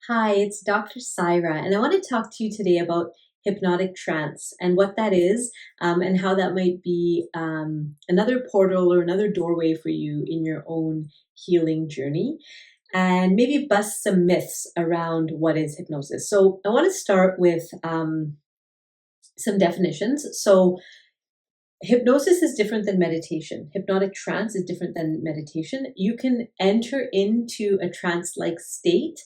Hi, it's Dr. Syra, and I want to talk to you today about hypnotic trance and what that is, and how that might be another portal or another doorway for you in your own healing journey, and maybe bust some myths around what is hypnosis. So, I want to start with some definitions. So, hypnosis is different than meditation. Hypnotic trance is different than meditation. You can enter into a trance-like state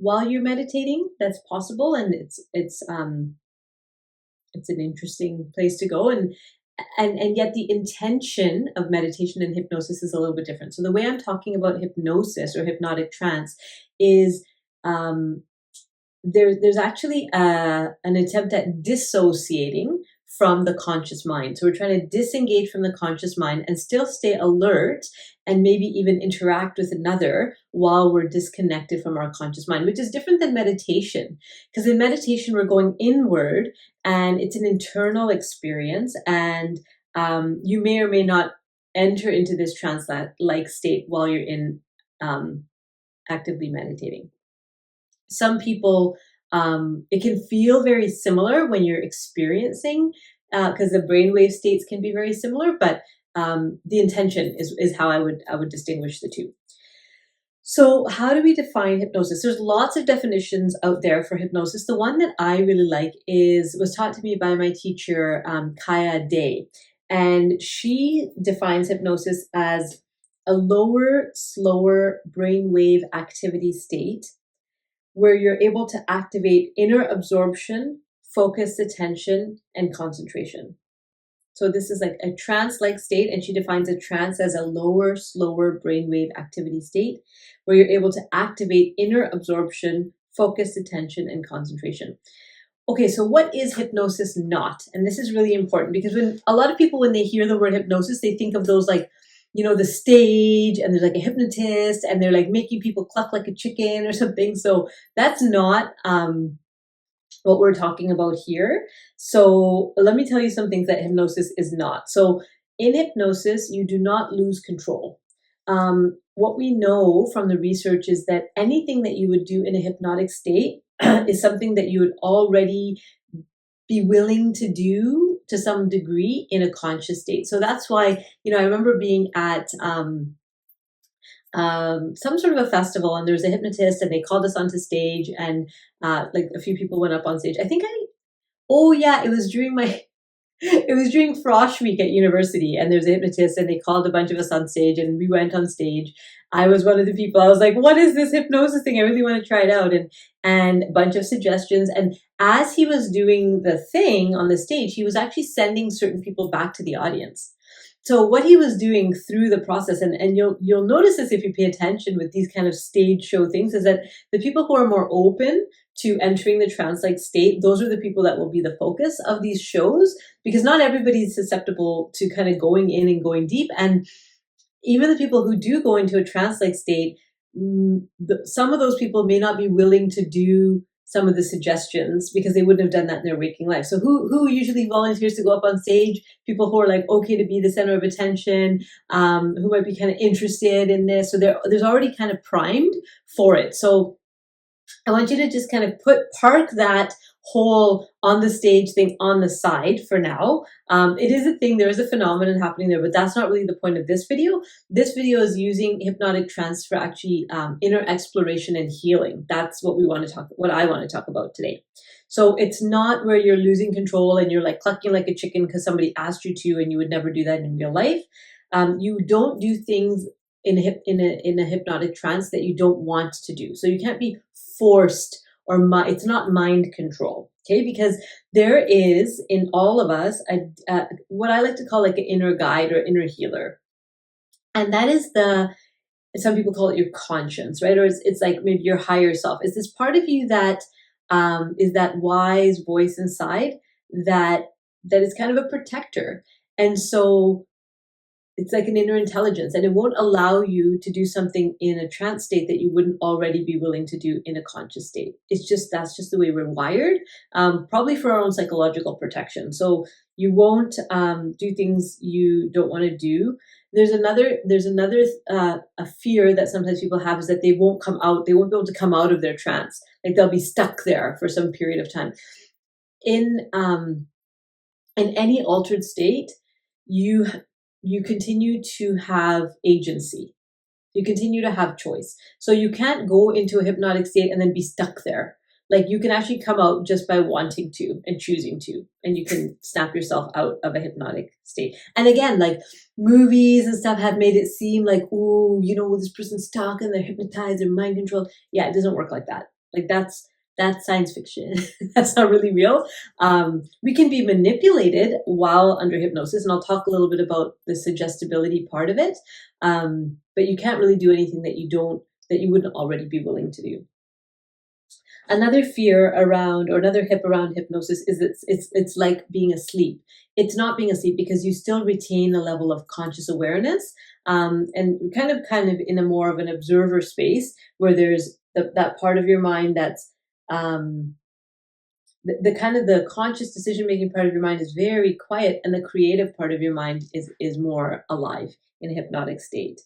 while you're meditating. That's possible, and it's an interesting place to go. And yet the intention of meditation and hypnosis is a little bit different. So the way I'm talking about hypnosis or hypnotic trance is um, there's actually an attempt at dissociating from the conscious mind. So we're trying to disengage from the conscious mind and still stay alert and maybe even interact with another while we're disconnected from our conscious mind, which is different than meditation. Because in meditation, we're going inward and it's an internal experience. And you may or may not enter into this trance-like state while you're in actively meditating. Some people, it can feel very similar when you're experiencing, because the brainwave states can be very similar, but the intention is how I would distinguish the two. So how do we define hypnosis? There's lots of definitions out there for hypnosis. The one that I really like was taught to me by my teacher, Kaya Day. And she defines hypnosis as a lower, slower brainwave activity state where you're able to activate inner absorption, focused attention, and concentration. So this is like a trance-like state, and she defines a trance as a lower, slower brainwave activity state where you're able to activate inner absorption, focused attention, and concentration. Okay, so what is hypnosis not? And this is really important because when a lot of people, when they hear the word hypnosis, they think of those like, the stage and there's like a hypnotist and they're like making people cluck like a chicken or something. So that's not what we're talking about here. So let me tell you some things that hypnosis is not. So in hypnosis, you do not lose control. What we know from the research is that anything that you would do in a hypnotic state is something that you would already be willing to do to some degree in a conscious state. So that's why, I remember being at some sort of a festival, and there was a hypnotist and they called us onto stage, and like a few people went up on stage. Oh yeah, it was during it was during Frosh Week at university, and there's a hypnotist and they called a bunch of us on stage and we went on stage. I was one of the people. I was like, what is this hypnosis thing? I really want to try it out. And a bunch of suggestions. And as he was doing the thing on the stage, he was actually sending certain people back to the audience. So what he was doing through the process, and you'll notice this if you pay attention with these kind of stage show things, is that the people who are more open to entering the trance-like state, those are the people that will be the focus of these shows, because not everybody is susceptible to kind of going in and going deep. And even the people who do go into a trance-like state, some of those people may not be willing to do some of the suggestions because they wouldn't have done that in their waking life. So who usually volunteers to go up on stage? People who are like, okay to be the center of attention, who might be kind of interested in this. So there's already kind of primed for it. So I want you to just kind of park that whole on the stage thing on the side for now. It is a thing, there is a phenomenon happening there, but that's not really the point of this video. This video is using hypnotic trance for actually inner exploration and healing. That's what I want to talk about today. So it's not where you're losing control and you're like clucking like a chicken because somebody asked you to, and you would never do that in real life. You don't do things in a hypnotic trance that you don't want to do. So you can't be forced, or it's not mind control, okay? Because there is in all of us what I like to call like an inner guide or inner healer, and that is some people call it your conscience, right? Or it's like maybe your higher self. It's this part of you that is that wise voice inside that is kind of a protector, and so it's like an inner intelligence, and it won't allow you to do something in a trance state that you wouldn't already be willing to do in a conscious state. That's just the way we're wired, probably for our own psychological protection. So you won't do things you don't want to do. There's another a fear that sometimes people have, is that they won't come out. They won't be able to come out of their trance. Like they'll be stuck there for some period of time. In any altered state, you you continue to have agency. You continue to have choice. So you can't go into a hypnotic state and then be stuck there. Like you can actually come out just by wanting to and choosing to, and you can snap yourself out of a hypnotic state. And again, like movies and stuff have made it seem like, oh, this person's stuck and they're hypnotized, they're mind controlled. Yeah, it doesn't work like that. Like that's science fiction. That's not really real. We can be manipulated while under hypnosis, and I'll talk a little bit about the suggestibility part of it. But you can't really do anything that you wouldn't already be willing to do. Another fear around, or another hip around hypnosis, is it's like being asleep. It's not being asleep, because you still retain a level of conscious awareness, and kind of in a more of an observer space, where there's that part of your mind that's the kind of the conscious decision making part of your mind is very quiet, and the creative part of your mind is more alive in a hypnotic state.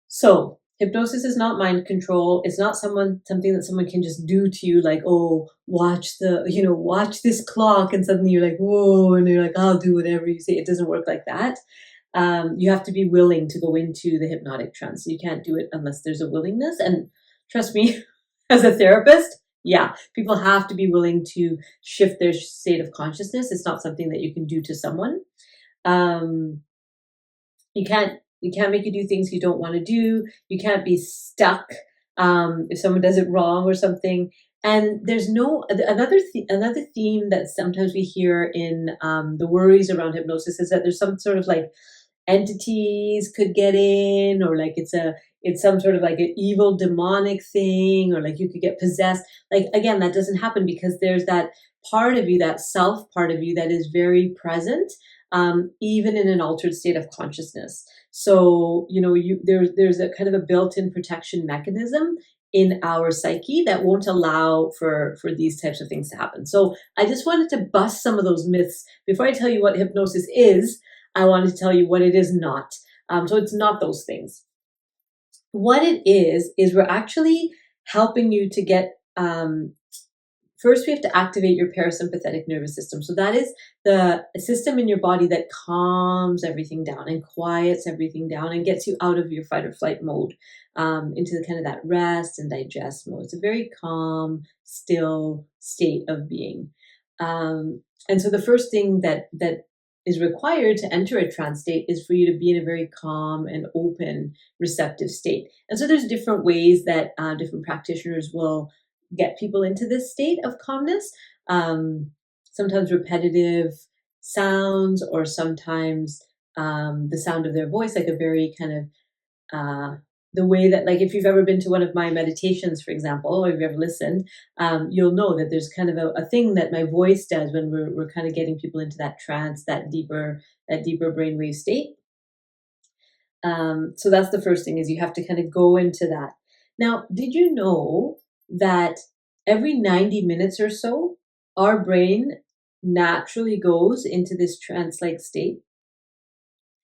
So hypnosis is not mind control. It's not something that someone can just do to you, like, oh, watch this clock, and suddenly you're like, whoa, and you're like, I'll do whatever you say. It doesn't work like that. You have to be willing to go into the hypnotic trance. You can't do it unless there's a willingness. And trust me, as a therapist, yeah, people have to be willing to shift their state of consciousness. It's not something that you can do to someone. You can't make you do things you don't want to do. You can't be stuck if someone does it wrong or something. And there's another theme that sometimes we hear in the worries around hypnosis, is that there's some sort of like entities could get in, or like it's some sort of like an evil demonic thing, or like you could get possessed. Like, again, that doesn't happen, because there's that part of you, that self part of you, that is very present, even in an altered state of consciousness. So, there's a kind of a built-in protection mechanism in our psyche that won't allow for these types of things to happen. So I just wanted to bust some of those myths. Before I tell you what hypnosis is, I wanted to tell you what it is not. So it's not those things. What it is we're actually helping you to get, first we have to activate your parasympathetic nervous system. So that is the system in your body that calms everything down and quiets everything down and gets you out of your fight or flight mode, into the kind of that rest and digest mode. It's a very calm, still state of being. And so the first thing that is required to enter a trance state is for you to be in a very calm and open, receptive state. And so there's different ways that different practitioners will get people into this state of calmness. Sometimes repetitive sounds, or sometimes the sound of their voice, like a very kind of the way that, like, if you've ever been to one of my meditations, for example, or if you've ever listened, you'll know that there's kind of a thing that my voice does when we're kind of getting people into that trance, that deeper brainwave state. So that's the first thing, is you have to kind of go into that. Now, did you know that every 90 minutes or so, our brain naturally goes into this trance-like state?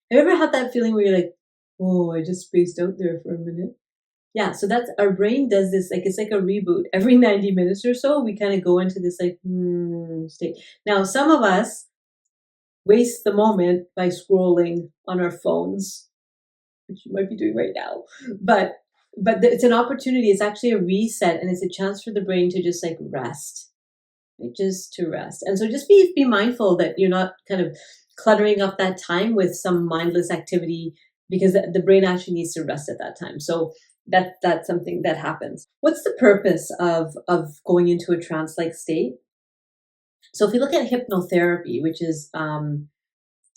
Have you ever had that feeling where you're like, oh, I just spaced out there for a minute? Yeah, so that's, our brain does this, like, it's like a reboot. Every 90 minutes or so, we kind of go into this like state. Now, some of us waste the moment by scrolling on our phones, which you might be doing right now. But it's an opportunity. It's actually a reset, and it's a chance for the brain to just like rest, right? Just to rest. And so just be mindful that you're not kind of cluttering up that time with some mindless activity, because the brain actually needs to rest at that time. So that's something that happens. What's the purpose of going into a trance-like state? So if you look at hypnotherapy, which is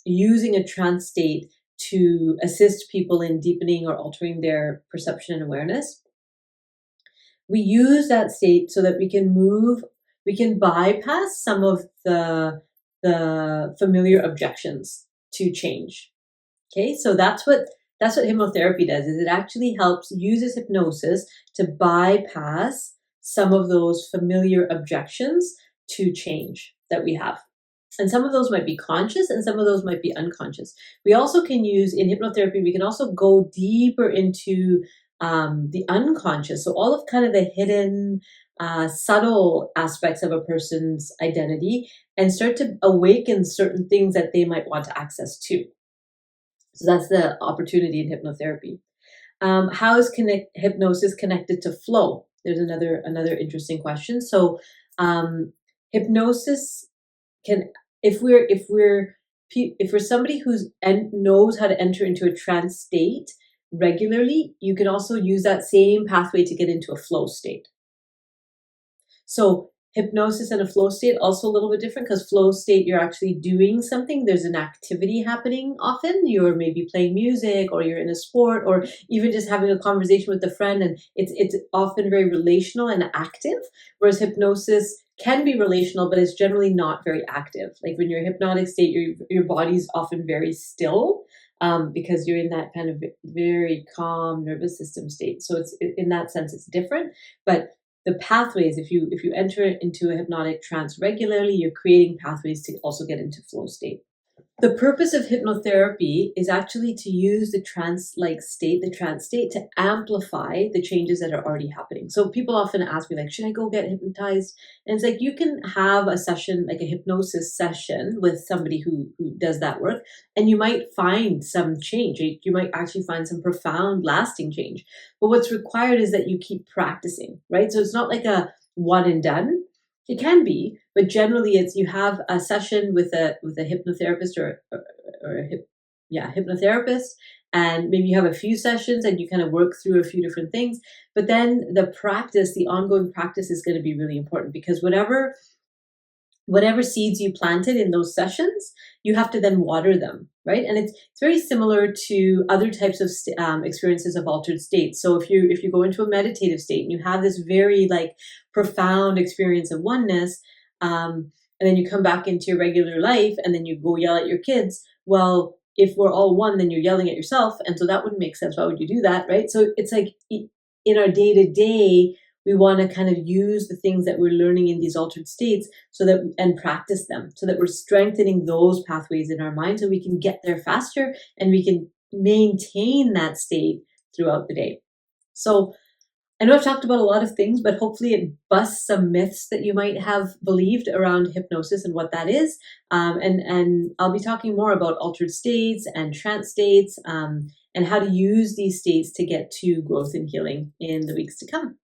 using a trance state to assist people in deepening or altering their perception and awareness, we use that state so that we can bypass some of the familiar objections to change. Okay, so that's what hypnotherapy does, is it actually uses hypnosis to bypass some of those familiar objections to change that we have. And some of those might be conscious and some of those might be unconscious. We also can use in hypnotherapy, we can also go deeper into the unconscious. So all of kind of the hidden, subtle aspects of a person's identity and start to awaken certain things that they might want to access to. So that's the opportunity in hypnotherapy. How is hypnosis connected to flow? There's another interesting question. So hypnosis can, if we're somebody who's knows how to enter into a trance state regularly, you can also use that same pathway to get into a flow state. So hypnosis and a flow state also a little bit different, because flow state, you're actually doing something. There's an activity happening often. You're maybe playing music or you're in a sport or even just having a conversation with a friend, and it's often very relational and active. Whereas hypnosis can be relational, but it's generally not very active. Like when you're in a hypnotic state, your body's often very still. Because you're in that kind of very calm nervous system state. So it's, in that sense, it's different. But the pathways, if you enter into a hypnotic trance regularly, you're creating pathways to also get into flow state. The purpose of hypnotherapy is actually to use the trance state to amplify the changes that are already happening. So people often ask me, like, should I go get hypnotized? And it's like, you can have a session, like a hypnosis session with somebody who does that work, and you might find some change. You might actually find some profound, lasting change. But what's required is that you keep practicing, right? So it's not like a one and done. It can be, but generally it's, you have a session with a hypnotherapist or hypnotherapist, and maybe you have a few sessions and you kind of work through a few different things. But then the ongoing practice is going to be really important, because whatever seeds you planted in those sessions, you have to then water them, right? And it's very similar to other types of experiences of altered states. So if you go into a meditative state and you have this very like profound experience of oneness, and then you come back into your regular life and then you go yell at your kids, well, if we're all one, then you're yelling at yourself, and so that wouldn't make sense. Why would you do that, right? So it's like in our day-to-day, we want to kind of use the things that we're learning in these altered states and practice them, so that we're strengthening those pathways in our mind so we can get there faster and we can maintain that state throughout the day. So I know I've talked about a lot of things, but hopefully it busts some myths that you might have believed around hypnosis and what that is. And I'll be talking more about altered states and trance states, and how to use these states to get to growth and healing in the weeks to come.